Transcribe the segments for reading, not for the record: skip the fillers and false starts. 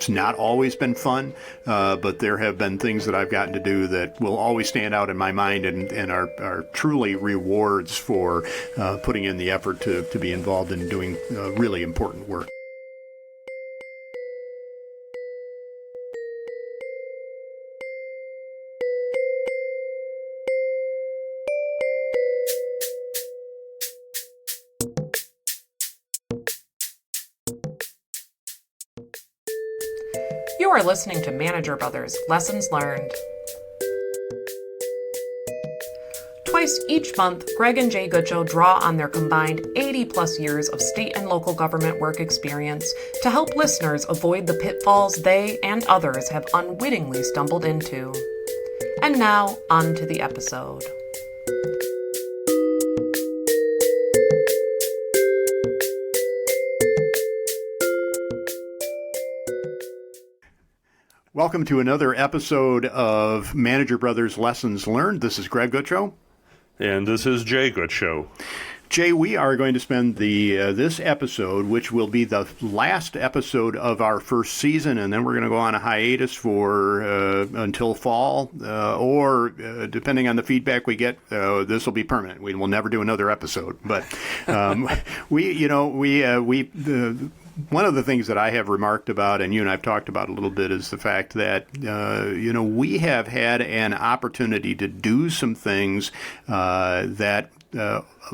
It's not always been fun, but there have been things that I've gotten to do that will always stand out in my mind and are truly rewards for putting in the effort to be involved in doing really important work. You are listening to Manager Brothers Lessons Learned. Twice each month, Gregg and Jae draw on their combined 80-plus years of state and local government work experience to help listeners avoid the pitfalls they and others have unwittingly stumbled into. And now, on to the episode. Welcome to another episode of Manager Brothers Lessons Learned. This is Gregg Jae. And this is Jae Jae. Jay, we are going to spend this episode, which will be the last episode of our first season, and then we're going to go on a hiatus for until fall, or depending on the feedback we get, this will be permanent. We will never do another episode. But one of the things that I have remarked about, and you and I have talked about a little bit, is the fact that, we have had an opportunity to do some things that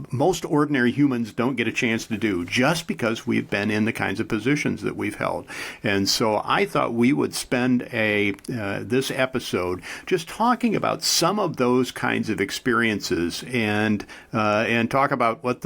most ordinary humans don't get a chance to do just because we've been in the kinds of positions that we've held. And so I thought we would spend this episode just talking about some of those kinds of experiences and talk about what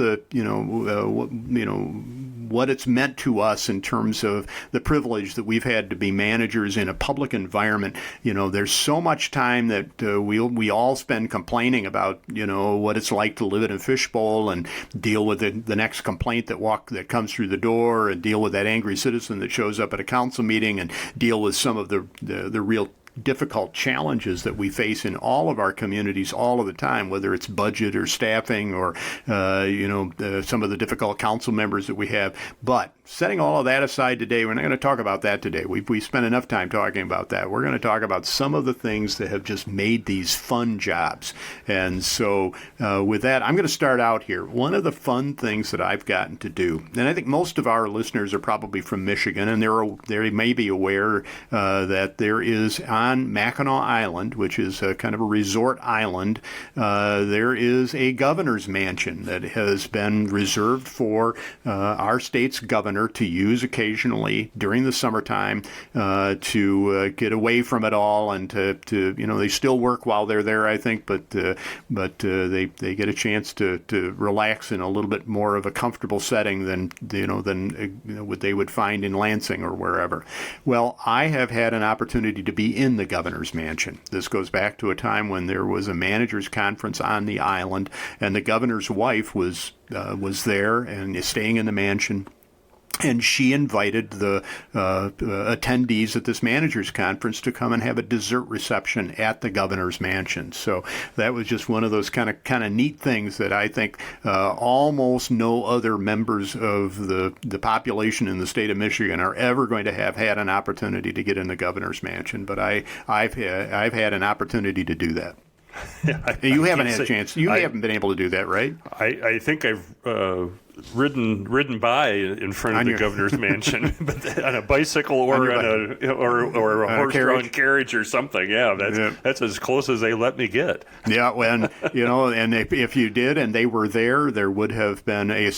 what it's meant to us in terms of the privilege that we've had to be managers in a public environment. There's so much time that we all spend complaining about, what it's like to live in a fishbowl and deal with the next complaint that comes through the door, and deal with that angry citizen that shows up at a council meeting, and deal with some of the real difficult challenges that we face in all of our communities all of the time, whether it's budget or staffing or, some of the difficult council members that we have. But setting all of that aside today, we're not going to talk about that today. We spent enough time talking about that. We're going to talk about some of the things that have just made these fun jobs. And so with that, I'm going to start out here. One of the fun things that I've gotten to do, and I think most of our listeners are probably from Michigan, and they may be aware that there is on Mackinac Island, which is a kind of a resort island, there is a governor's mansion that has been reserved for our state's governor to use occasionally during the summertime to get away from it all, and to they still work while they're there, I think, but they get a chance to relax in a little bit more of a comfortable setting than what they would find in Lansing or wherever. Well, I have had an opportunity to be in the governor's mansion. This goes back to a time when there was a managers conference on the island, and the governor's wife was there and is staying in the mansion. And she invited the attendees at this managers conference to come and have a dessert reception at the governor's mansion. So that was just one of those kind of neat things that I think almost no other members of the population in the state of Michigan are ever going to have had an opportunity to get in the governor's mansion. But I've had an opportunity to do that. Yeah, you haven't had a chance. You haven't been able to do that, right? I think I've ridden by in front of the governor's mansion, but on a bicycle or on a horse-drawn carriage or something. Yeah, that's as close as they let me get. Yeah, and if you did, and they were there would have been a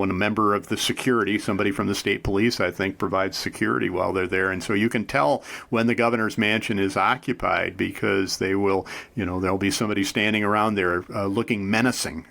member of the security, somebody from the state police, I think, provides security while they're there, and so you can tell when the governor's mansion is occupied because they will, there'll be somebody standing around there looking menacing.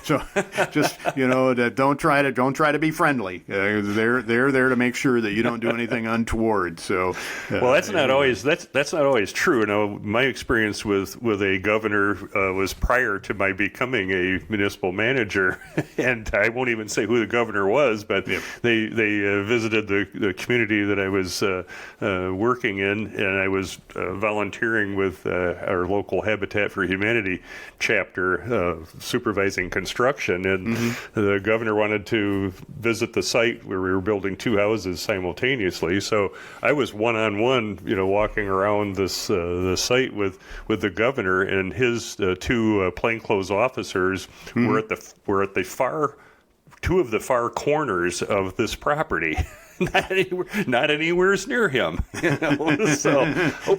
So just. Don't try to be friendly. They're there to make sure that you don't do anything untoward. So, well, that's not always true. My experience with a governor was prior to my becoming a municipal manager, and I won't even say who the governor was, but they visited the community that I was working in, and I was volunteering with our local Habitat for Humanity chapter, supervising construction, and the governor wanted to visit the site where we were building 2 houses simultaneously. So I was one-on-one, walking around this the site with the governor, and his 2 plainclothes officers were at the far 2 of the far corners of this property. Not anywhere near him. So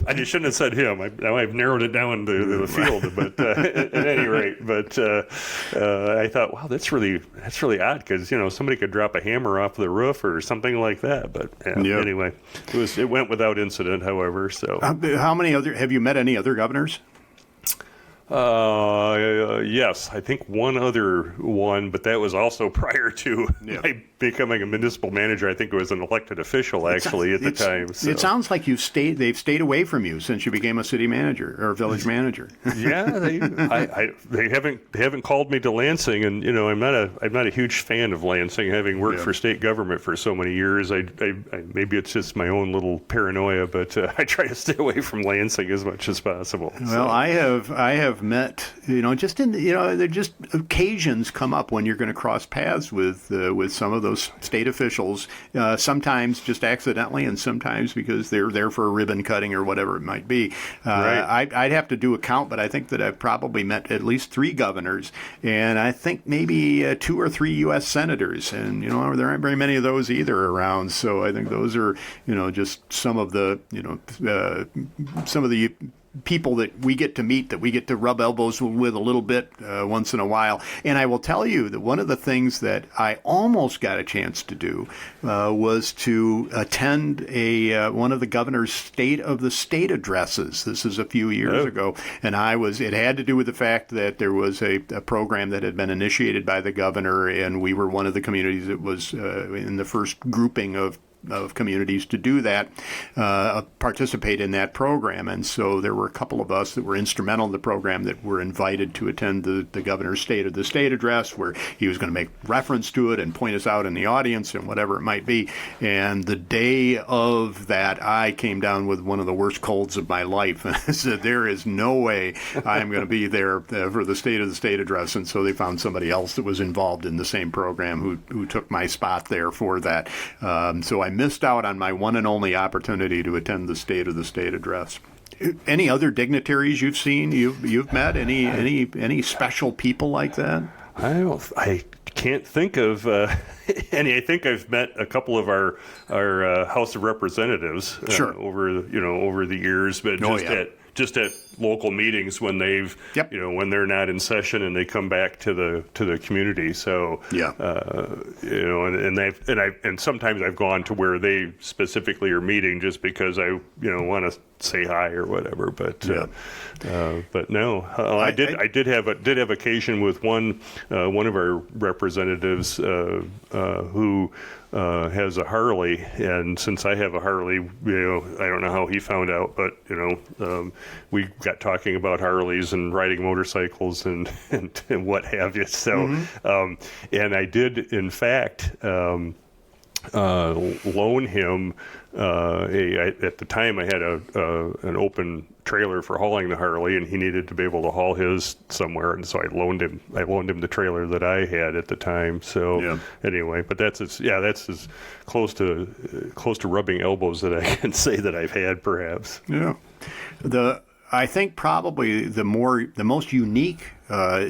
I just shouldn't have said him. I've narrowed it down to the field, but at any rate. But I thought, wow, that's really odd, because somebody could drop a hammer off the roof or something like that. But anyway, it went without incident. However, so how many other have you met? Any other governors? Yes, I think one other one, but that was also prior to my becoming a municipal manager. I think it was an elected official actually at the time. So. It sounds like they've stayed away from you since you became a city manager or village manager. Yeah, they haven't called me to Lansing, and I'm not a huge fan of Lansing, having worked for state government for so many years. I maybe it's just my own little paranoia, but I try to stay away from Lansing as much as possible. Well, I have met, just in there just occasions come up when you're going to cross paths with some of those state officials. Sometimes just accidentally, and sometimes because they're there for a ribbon cutting or whatever it might be. Right. I'd have to do a count, but I think that I've probably met at least 3 governors, and I think maybe 2 or 3 U.S. senators, and there aren't very many of those either around. So I think those are just some of the people that we get to meet, that we get to rub elbows with a little bit once in a while. And I will tell you that one of the things that I almost got a chance to do was to attend one of the governor's State of the State addresses. This is a few years ago, and it had to do with the fact that there was a program that had been initiated by the governor, and we were one of the communities that was in the first grouping of communities to do that, participate in that program. And so there were a couple of us that were instrumental in the program that were invited to attend the governor's State of the State address, where he was going to make reference to it and point us out in the audience and whatever it might be. And the day of that, I came down with one of the worst colds of my life. And I said, there is no way I'm going to be there for the State of the State address. And so they found somebody else that was involved in the same program who took my spot there for that. So I missed out on my one and only opportunity to attend the State of the State address. Any other dignitaries you've seen, you've met? Any special people like that? I can't think of any. I think I've met a couple of our House of Representatives over the years, but just at local meetings when they've when they're not in session and they come back to the community. So and sometimes I've gone to where they specifically are meeting just because I want to say hi or whatever. But no, I did have occasion with one of our representatives who has a Harley, and since I have a Harley, I don't know how he found out, but we got talking about Harleys and riding motorcycles and what have you. So, and I did in fact loan him at the time I had an open trailer for hauling the Harley, and he needed to be able to haul his somewhere, and so I loaned him the trailer that I had at the time. So anyway, but that's as close to rubbing elbows that I can say that I've had, perhaps. Yeah. I think probably the most unique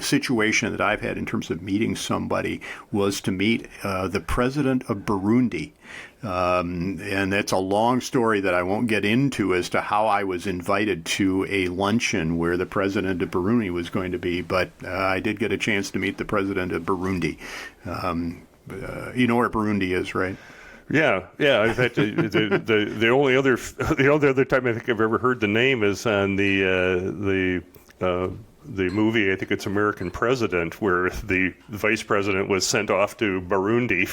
situation that I've had in terms of meeting somebody was to meet the president of Burundi. And that's a long story that I won't get into as to how I was invited to a luncheon where the president of Burundi was going to be, but I did get a chance to meet the president of Burundi. You know where Burundi is, right? Yeah. In fact, the only other time I think I've ever heard the name is on the movie, I think it's American President, where the vice president was sent off to Burundi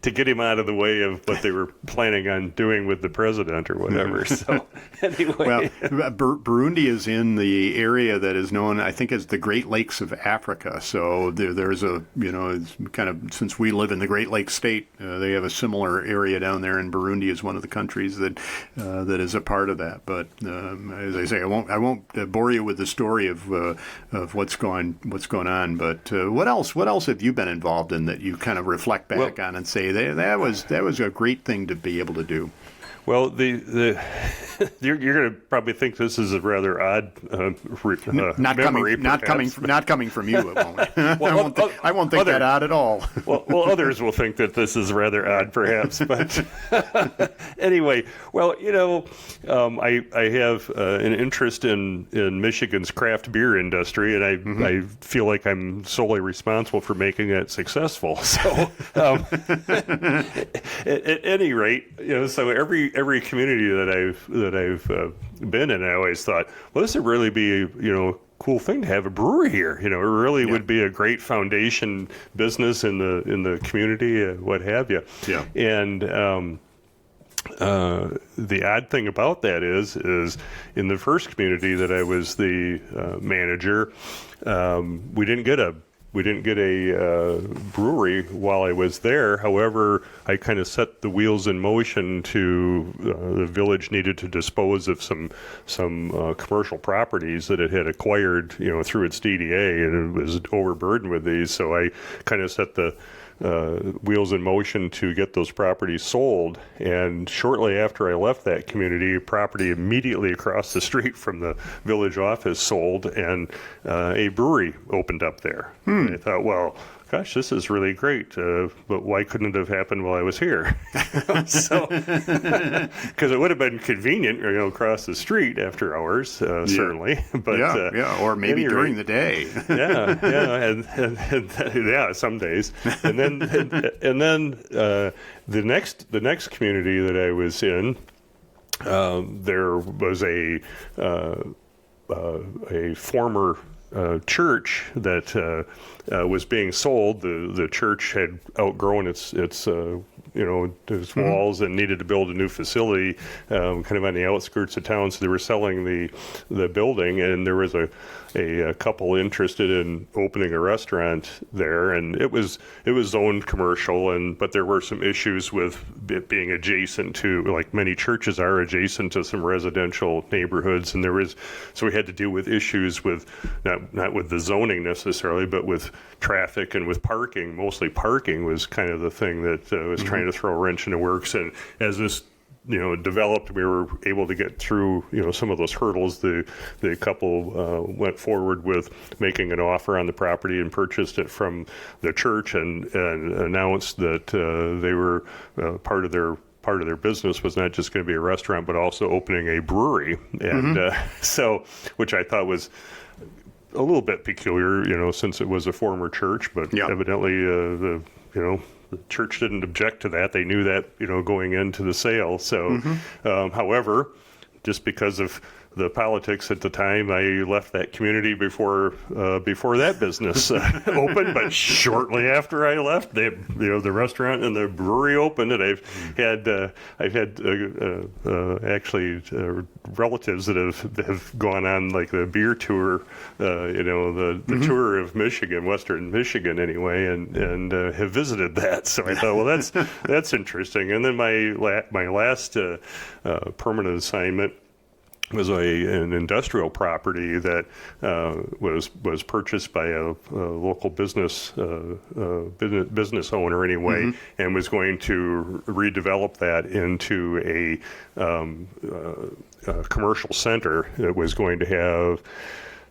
to get him out of the way of what they were planning on doing with the president or whatever. So anyway. Well, Burundi is in the area that is known, I think, as the Great Lakes of Africa. So there's it's kind of, since we live in the Great Lakes state, they have a similar area down there, and Burundi is one of the countries that is a part of that. But as I say, I won't bore you with the story story of what's going on. But what else have you been involved in that you kind of reflect back on and say that was a great thing to be able to do? Well, you're going to probably think this is a rather odd memory. Not coming from you. It won't. I won't think that odd at all. well, others will think that this is rather odd, perhaps. But anyway, well, I have an interest in Michigan's craft beer industry, and I feel like I'm solely responsible for making it successful. So, at any rate, so every community that I've been in, I always thought, well, this would really be a cool thing to have a brewery here. It really would be a great foundation business in the community, what have you. Yeah. And the odd thing about that is in the first community that I was the manager, we didn't get a brewery while I was there. However, I kind of set the wheels in motion to the village needed to dispose of some commercial properties that it had acquired, through its DDA, and it was overburdened with these. So I kind of set the wheels in motion to get those properties sold. And shortly after I left that community, property immediately across the street from the village office sold, and a brewery opened up there. And I thought, well, gosh, this is really great, but why couldn't it have happened while I was here? So, because it would have been convenient, across the street after hours, certainly. But or maybe during the day. and some days. And then the next community that I was in, there was a former church that was being sold. The church had outgrown its walls and needed to build a new facility, kind of on the outskirts of town. So they were selling the building, and there was a couple interested in opening a restaurant there, and it was zoned commercial, but there were some issues with it being adjacent to, like many churches are, adjacent to some residential neighborhoods, and so we had to deal with issues with not with the zoning necessarily, but with traffic and with parking. Mostly parking was kind of the thing that was trying to throw a wrench in the works. And as this developed, we were able to get through some of those hurdles. The couple went forward with making an offer on the property and purchased it from the church, and announced that they were part of their business was not just going to be a restaurant, but also opening a brewery. And so, which I thought was a little bit peculiar, since it was a former church, but evidently the church didn't object to that. They knew that, going into the sale. So, however, just because of the politics at the time, I left that community before that business opened. But shortly after I left, the restaurant and the brewery opened, and I've had actually relatives that have gone on like the beer tour, the tour of Michigan, Western Michigan anyway, and have visited that. So I thought, well, that's interesting. And then my last permanent assignment was an industrial property that was purchased by a local business owner anyway, and was going to redevelop that into a commercial center that was going to have,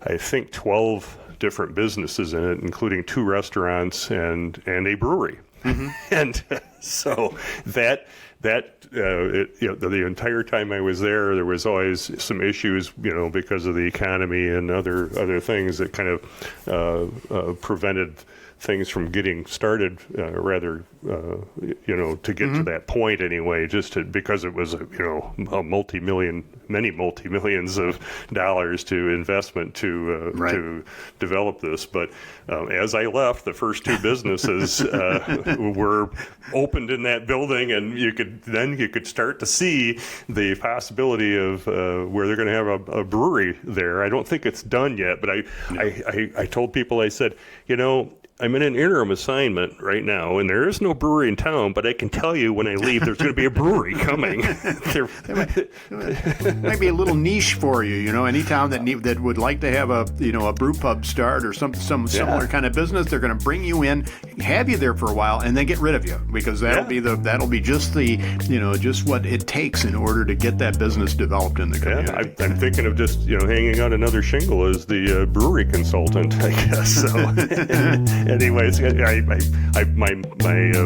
I think, 12 different businesses in it, including 2 restaurants and a brewery. And so the entire time I was there was always some issues, because of the economy and other things that kind of prevented things from getting started, to get to that point anyway, because it was many multi-millions of dollars to investment to develop this. But as I left, the first 2 businesses were opened in that building, and you could start to see the possibility of where they're going to have a brewery there. I don't think it's done yet, but I told people, I said, I'm in an interim assignment right now, and there is no brewery in town, but I can tell you when I leave, there's going to be a brewery coming. Might be a little niche for you, any town that would like to have a brew pub start or some similar kind of business. They're going to bring you in, have you there for a while, and then get rid of you, because that'll be just just what it takes in order to get that business developed in the community. Yeah, I'm thinking of just hanging on another shingle as the brewery consultant, I guess. So. Anyways, my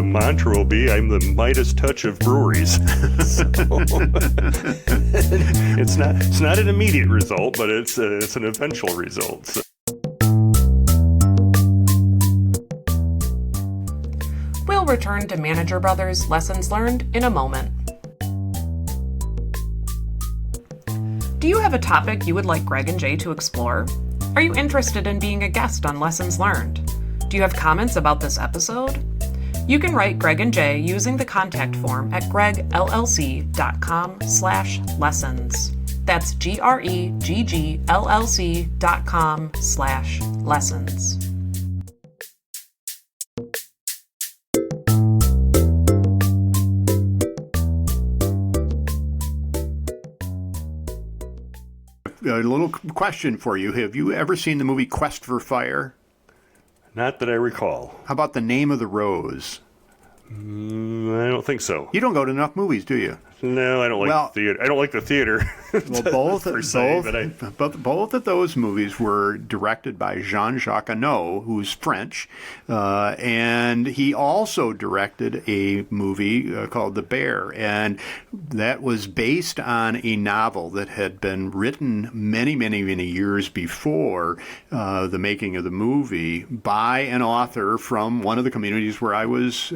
mantra will be, I'm the Midas touch of breweries. So, it's not an immediate result, but it's an eventual result. So. We'll return to Manager Brothers Lessons Learned in a moment. Do you have a topic you would like Gregg and Jae to explore? Are you interested in being a guest on Lessons Learned? Do you have comments about this episode? You can write Gregg and Jae using the contact form at greggllc.com/lessons. That's greggllc.com/lessons. A little question for you. Have you ever seen the movie Quest for Fire? Not that I recall. How about The Name of the Rose? I don't think so. You don't go to enough movies, do you? No, I don't like theater. I don't like the theater. Well, both of those movies were directed by Jean-Jacques Annaud, who's French, and he also directed a movie called The Bear, and that was based on a novel that had been written many, many, many years before the making of the movie by an author from one of the communities where I was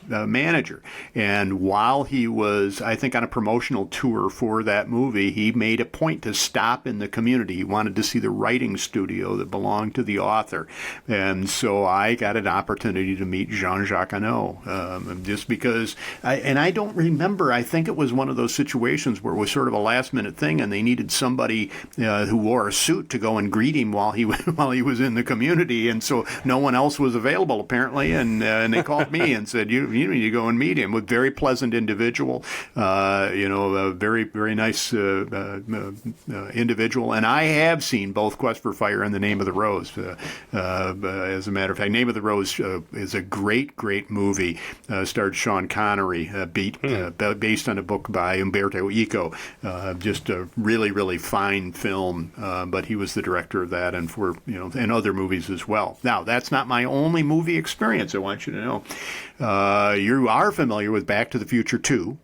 manager. And while he was, I think, on a promotional tour for that movie, he made a point to stop in the community. He wanted to see the writing studio that belonged to the author. And so I got an opportunity to meet Jean-Jacques Annaud, just because, I don't remember, I think it was one of those situations where it was sort of a last-minute thing, and they needed somebody who wore a suit to go and greet him while he was in the community, and so no one else was available, apparently, and they called me and said, you need to go and meet him. A very pleasant individual, a very, very nice individual. And I have seen both Quest for Fire and The Name of the Rose. As a matter of fact, Name of the Rose is a great, great movie. Starred Sean Connery, based on a book by Umberto Eco. Just a really, really fine film. But he was the director of that, and and other movies as well. Now, that's not my only movie experience, I want you to know. You are familiar with Back to the Future 2.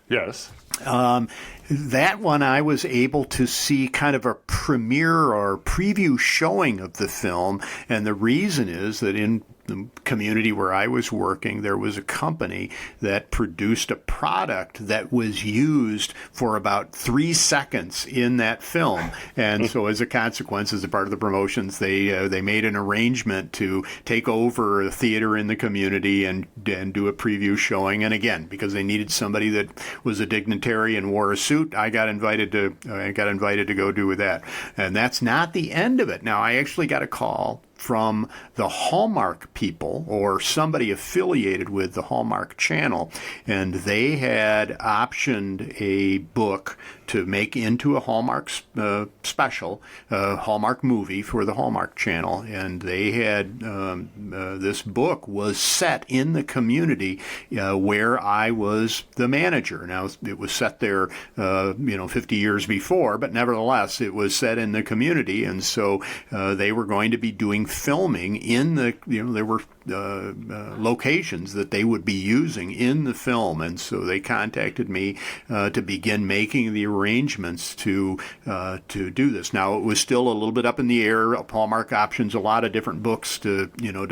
Yes. That one I was able to see kind of a premiere or preview showing of the film, and the reason is that in the community where I was working, there was a company that produced a product that was used for about 3 seconds in that film. And so as a consequence, as a part of the promotions, they made an arrangement to take over a theater in the community and do a preview showing. And again, because they needed somebody that was a dignitary and wore a suit, I got invited to go do that. And that's not the end of it. Now, I actually got a call from the Hallmark people, or somebody affiliated with the Hallmark channel, and they had optioned a book to make into a Hallmark special, Hallmark movie for the Hallmark channel, and they had this book was set in the community where I was the manager. Now, it was set there 50 years before, but nevertheless it was set in the community, and so they were going to be doing filming in the there were locations that they would be using in the film, and so they contacted me to begin making the arrangements to do this. Now, it was still a little bit up in the air. Hallmark options a lot of different books to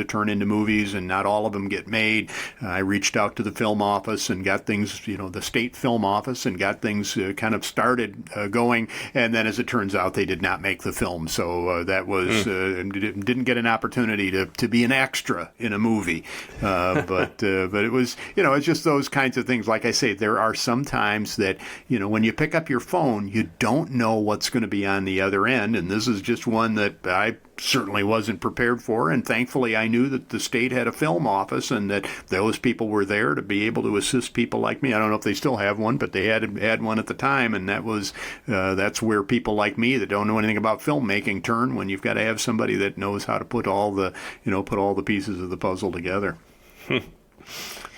turn into movies, and not all of them get made. I reached out to the film office and got things, the state film office, and got things kind of started going, and then as it turns out, they did not make the film, so that was didn't get an opportunity to be an extra in a movie. But it was, it's just those kinds of things. Like I say, there are some times that, when you pick up your phone, you don't know what's going to be on the other end. And this is just one that I certainly wasn't prepared for. And thankfully, I knew that the state had a film office and that those people were there to be able to assist people like me. I don't know if they still have one, but they had one at the time. And that's where people like me that don't know anything about filmmaking turn, when you've got to have somebody that knows how to put all the pieces of the puzzle together.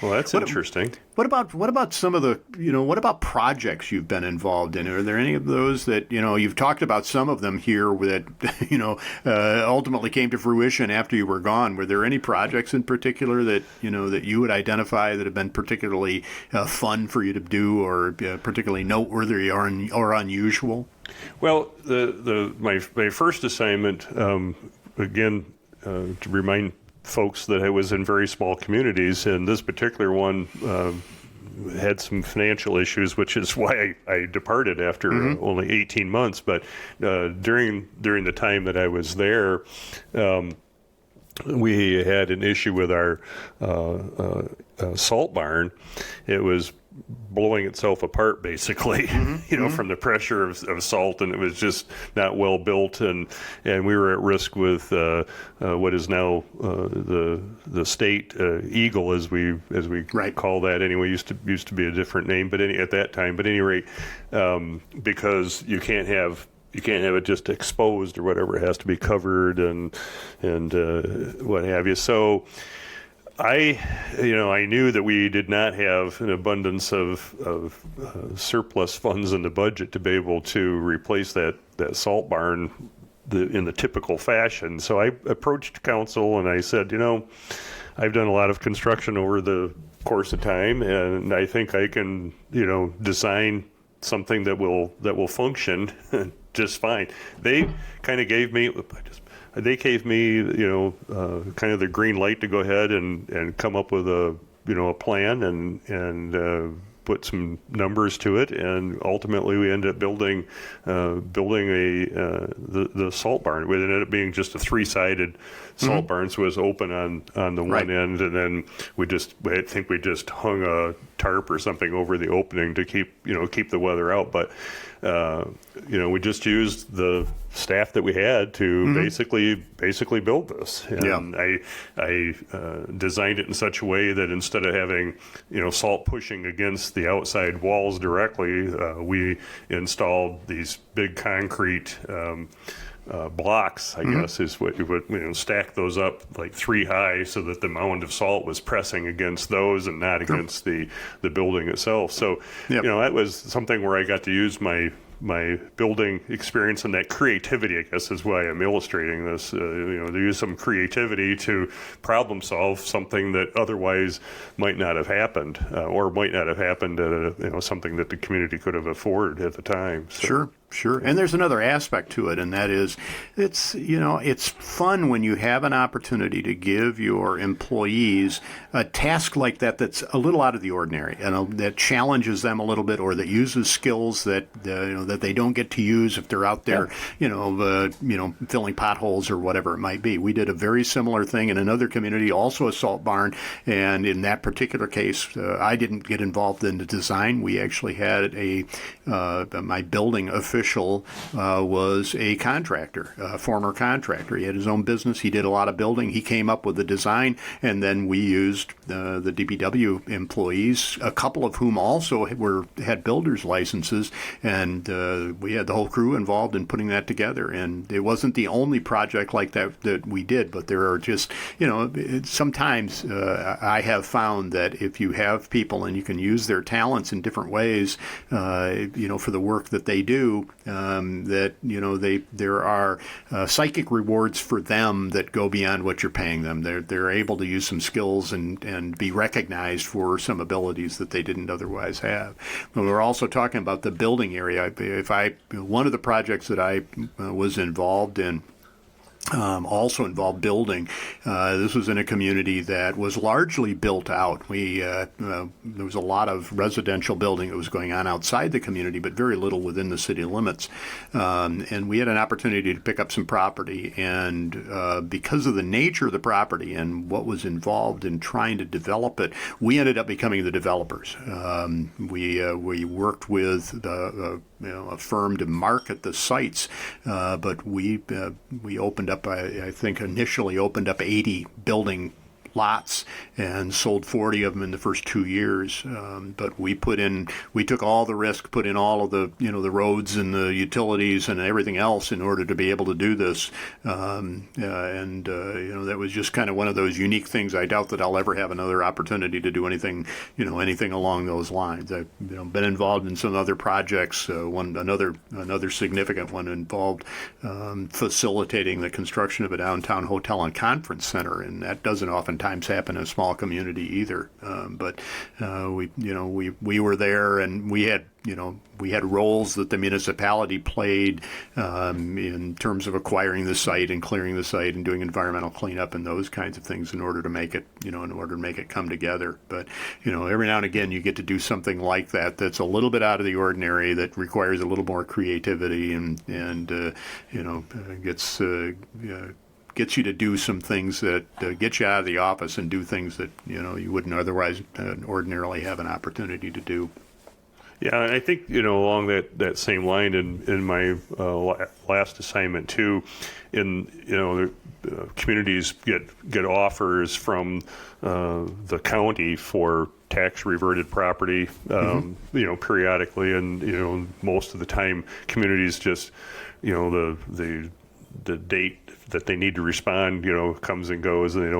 Well, that's interesting. What about some of the, what about projects you've been involved in? Are there any of those that, you've talked about some of them here that, ultimately came to fruition after you were gone? Were there any projects in particular that, that you would identify that have been particularly fun for you to do, or particularly noteworthy or unusual? Well, my first assignment, again, to remind folks that I was in very small communities, and this particular one had some financial issues, which is why I departed after only 18 months. But during the time that I was there, we had an issue with our salt barn. It was blowing itself apart, basically, from the pressure of salt, and it was just not well built, and we were at risk with what is now the state Eagle, as we call that. Anyway, used to be a different name, but at that time. But at any rate, because you can't have it just exposed or whatever. It has to be covered and what have you. So I knew that we did not have an abundance of surplus funds in the budget to be able to replace that salt barn in the typical fashion. So I approached council and I said, I've done a lot of construction over the course of time, and I think I can, design something that will function just fine. They kind of gave me. Kind of the green light to go ahead and come up with a plan and put some numbers to it, and ultimately we ended up building the salt barn. It ended up being just a 3-sided salt barn, so it was open on the one end, and then I think we just hung a tarp or something over the opening to keep the weather out. But we just used the staff that we had to basically build this. And I designed it in such a way that instead of having salt pushing against the outside walls directly, we installed these big concrete blocks, I guess is what you would, stack those up like 3 high so that the mound of salt was pressing against those and not against the building itself. So, that was something where I got to use my building experience and that creativity, I guess, is why I'm illustrating this. To use some creativity to problem solve something that otherwise might not have happened, or might not have happened at something that the community could have afforded at the time. So. Sure. And there's another aspect to it, and that is it's fun when you have an opportunity to give your employees a task like that that's a little out of the ordinary, and that challenges them a little bit, or that uses skills that that they don't get to use if they're out there, filling potholes or whatever it might be. We did a very similar thing in another community, also a salt barn, and in that particular case, I didn't get involved in the design. We actually had my building official was a contractor, a former contractor. He had his own business. He did a lot of building. He came up with the design, and then we used the DPW employees, a couple of whom also had builder's licenses, and we had the whole crew involved in putting that together. And it wasn't the only project like that we did, but there are just, sometimes I have found that if you have people and you can use their talents in different ways, for the work that they do, there are psychic rewards for them that go beyond what you're paying them. They're able to use some skills and be recognized for some abilities that they didn't otherwise have. But we're also talking about the building area. One of the projects that I was involved in also involved building. This was in a community that was largely built out. There was a lot of residential building that was going on outside the community, but very little within the city limits. And we had an opportunity to pick up some property, and because of the nature of the property and what was involved in trying to develop it, we ended up becoming the developers. We worked with a firm to market the sites, but we opened up, I think initially opened up 80 building lots and sold 40 of them in the first 2 years. But we took all the risk, put in all of the roads and the utilities and everything else in order to be able to do this. That was just kind of one of those unique things. I doubt that I'll ever have another opportunity to do anything along those lines. I've been involved in some other projects. Another significant one involved facilitating the construction of a downtown hotel and conference center, and that doesn't oftentimes happen in a small community either. But we were there, and we had roles that the municipality played in terms of acquiring the site and clearing the site and doing environmental cleanup and those kinds of things in order to make it come together. But every now and again you get to do something like that that's a little bit out of the ordinary, that requires a little more creativity and gets you to do some things that get you out of the office and do things that you wouldn't otherwise ordinarily have an opportunity to do. Yeah, and I think along that same line in my last assignment too, communities get offers from the county for tax reverted property, periodically, and most of the time communities just the date that they need to respond, comes and goes, and they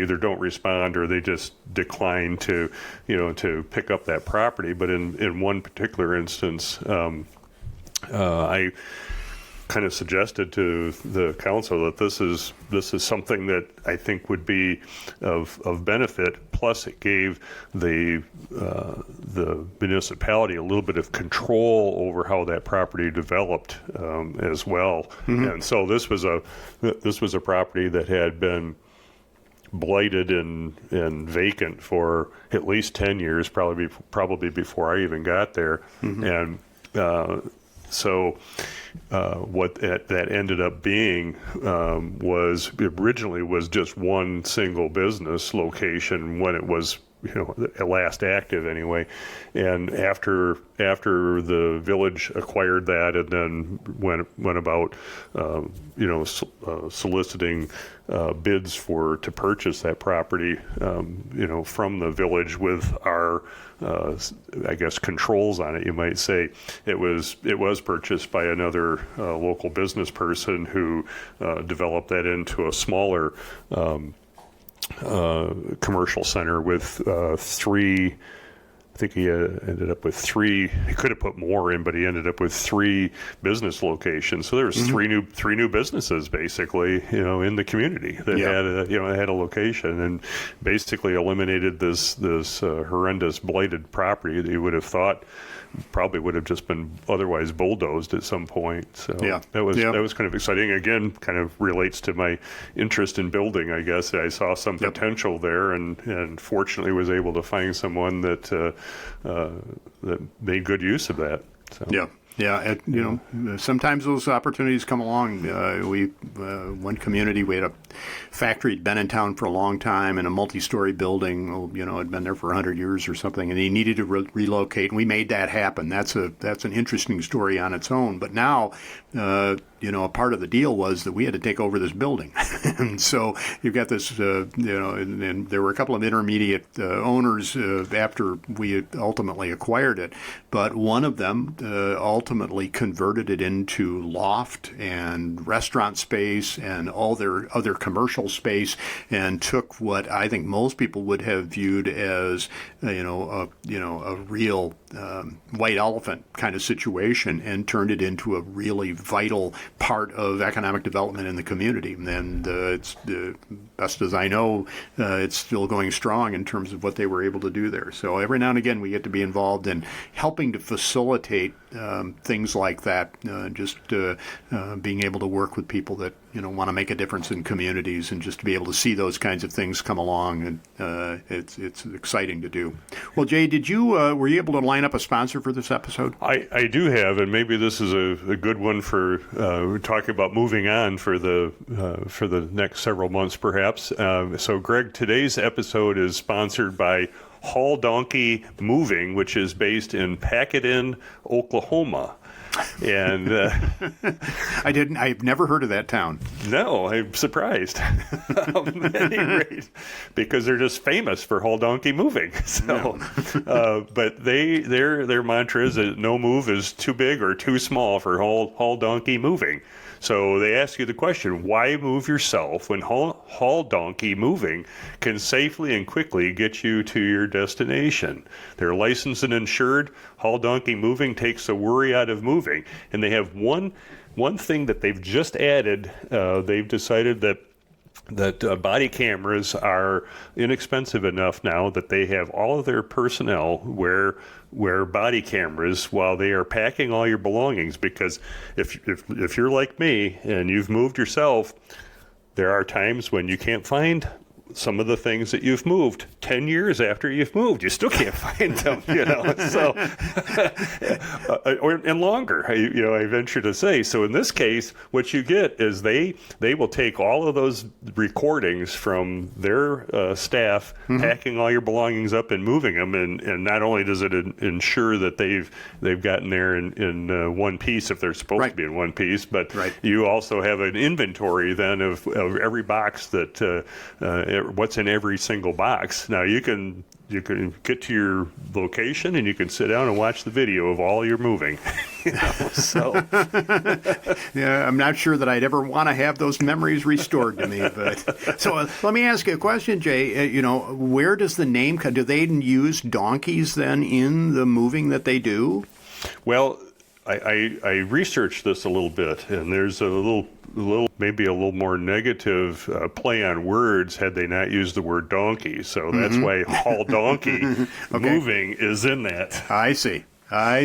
either don't respond or they just decline to pick up that property. But in one particular instance, I kind of suggested to the council that this is something that I think would be of benefit. Plus, it gave the municipality a little bit of control over how that property developed as well. Mm-hmm. And so this was a property that had been blighted and vacant for at least 10 years, probably before I even got there. Mm-hmm. And so what that ended up being was originally just one single business location when it was at last active anyway. And after the village acquired that and then went about soliciting bids to purchase that property from the village with our I guess controls on it, you might say. It was purchased by another local business person who developed that into a smaller commercial center with three. I think he ended up with three. He could have put more in, but he ended up with 3 business locations. So there was mm-hmm. three new businesses basically, in the community that had a location, and basically eliminated this horrendous blighted property that you would have thought probably would have just been otherwise bulldozed at some point. So that was kind of exciting. Again, kind of relates to my interest in building, I guess. I saw some potential there, and fortunately was able to find someone that made good use of that. So. Yeah, sometimes those opportunities come along. One community, we had a factory had been in town for a long time in a multi-story building, had been there for 100 years or something, and he needed to relocate, and we made that happen. That's an interesting story on its own. But now, a part of the deal was that we had to take over this building. And so you've got this, and there were a couple of intermediate owners after we had ultimately acquired it. But one of them ultimately converted it into loft and restaurant space and all their other commercial space, and took what I think most people would have viewed as a real white elephant kind of situation, and turned it into a really vital part of economic development in the community. And it's best as I know, it's still going strong in terms of what they were able to do there. So every now and again we get to be involved in helping to facilitate things like that. Just being able to work with people that want to make a difference in communities, and just to be able to see those kinds of things come along, and it's exciting to do. Well, Jay, were you able to line up a sponsor for this episode? I do have, and maybe this is a good one for talking about moving on for the next several months, perhaps. So, Greg, today's episode is sponsored by Haul Donkey Moving, which is based in Packeton, Oklahoma. And I've never heard of that town. No, I'm surprised. At any rate, because they're just famous for Haul Donkey Moving. So, but their mantra is that no move is too big or too small for Haul Donkey Moving. So they ask you the question, why move yourself when Haul Donkey Moving can safely and quickly get you to your destination? They're licensed and insured. Haul Donkey Moving takes the worry out of moving. And they have one thing that they've just added. They've decided that body cameras are inexpensive enough now that they have all of their personnel wear body cameras while they are packing all your belongings, because if you're like me and you've moved yourself, there are times when you can't find some of the things that you've moved 10 years after you've moved. You still can't find them, so, and longer, I venture to say. So in this case, what you get is they will take all of those recordings from their staff, packing all your belongings up and moving them, and not only does it ensure that they've gotten there in one piece if they're supposed to be in one piece, but you also have an inventory then of every box that what's in every single box. Now you can get to your location and you can sit down and watch the video of all your moving. So yeah, I'm not sure that I'd ever want to have those memories restored to me. But so let me ask you a question, Jay. Where does the name come? Do they use donkeys then in the moving that they do? Well, I researched this a little bit, and there's maybe a little more negative play on words had they not used the word donkey. So that's why Haul Donkey Moving is in that. I see.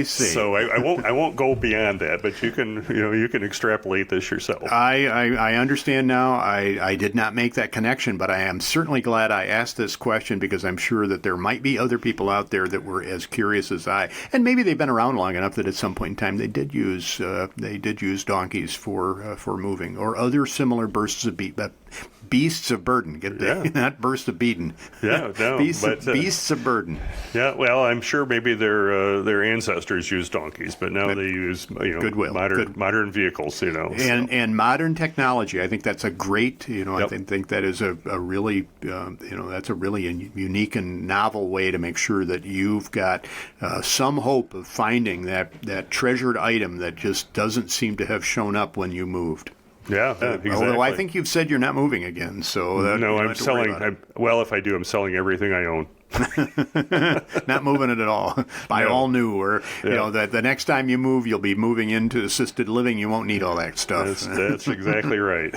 So I won't go beyond that, but you can extrapolate this yourself. I understand now. I did not make that connection, but I am certainly glad I asked this question, because I'm sure that there might be other people out there that were as curious as I, and maybe they've been around long enough that at some point in time they did use donkeys for moving, or other similar beasts of burden. Not bursts of beaten. Yeah, no, beasts of burden. Yeah, well, I'm sure maybe their ancestors used donkeys, but now they use modern vehicles. And modern technology. I think that's a great. I think that is a really that's a really unique and novel way to make sure that you've got some hope of finding that treasured item that just doesn't seem to have shown up when you moved. Yeah, exactly. Although I think you've said you're not moving again, so no, I'm selling. If I do, I'm selling everything I own. Not moving it at all. Buy all new, or the next time you move, you'll be moving into assisted living. You won't need all that stuff. That's exactly right.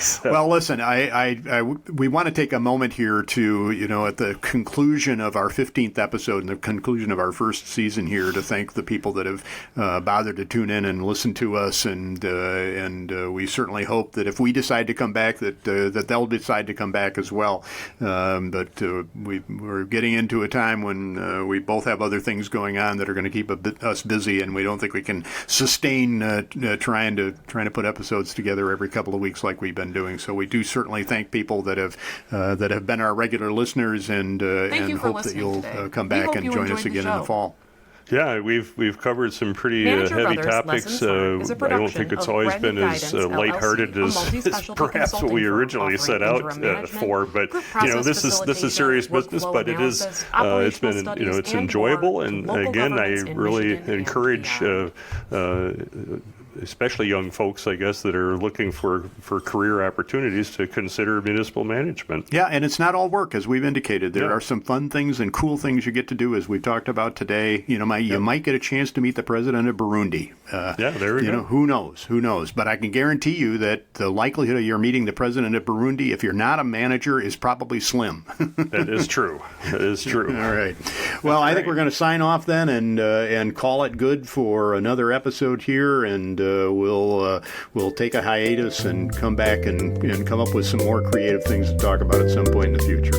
So. Well, listen, we want to take a moment here to at the conclusion of our 15th episode and the conclusion of our first season here, to thank the people that have bothered to tune in and listen to us, and we certainly hope that if we decide to come back, that they'll decide to come back as well. But we're getting into a time when we both have other things going on that are going to keep us busy, and we don't think we can sustain trying to put episodes together every couple of weeks like we've been doing. So we do certainly thank people that have been our regular listeners, and hope that you'll come back and join us again in the fall. Yeah, we've covered some pretty heavy topics. I don't think it's always been as lighthearted as perhaps what we originally set out for. But this is serious business. But it is it's been it's enjoyable. And again, I really encourage especially young folks, I guess, that are looking for career opportunities to consider municipal management. Yeah, and it's not all work, as we've indicated. There Yeah. are some fun things and cool things you get to do, as we talked about today. You know, you might get a chance to meet the president of Burundi. Yeah, there we go. You know, who knows? Who knows? But I can guarantee you that the likelihood of your meeting the president of Burundi, if you're not a manager, is probably slim. That is true. That is true. All right. Well, I think we're going to sign off then and call it good for another episode here, and we'll take a hiatus and come back and come up with some more creative things to talk about at some point in the future.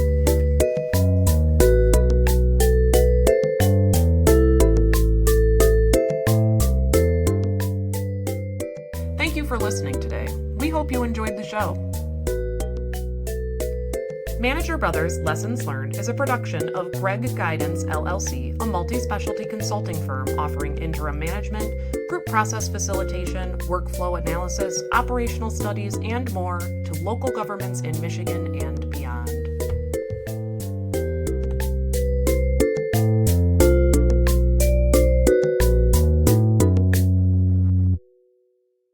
Thank you for listening today. We hope you enjoyed the show. Manager Brothers Lessons Learned is a production of Gregg Guidance LLC, a multi-specialty consulting firm offering interim management, group process facilitation, workflow analysis, operational studies, and more to local governments in Michigan and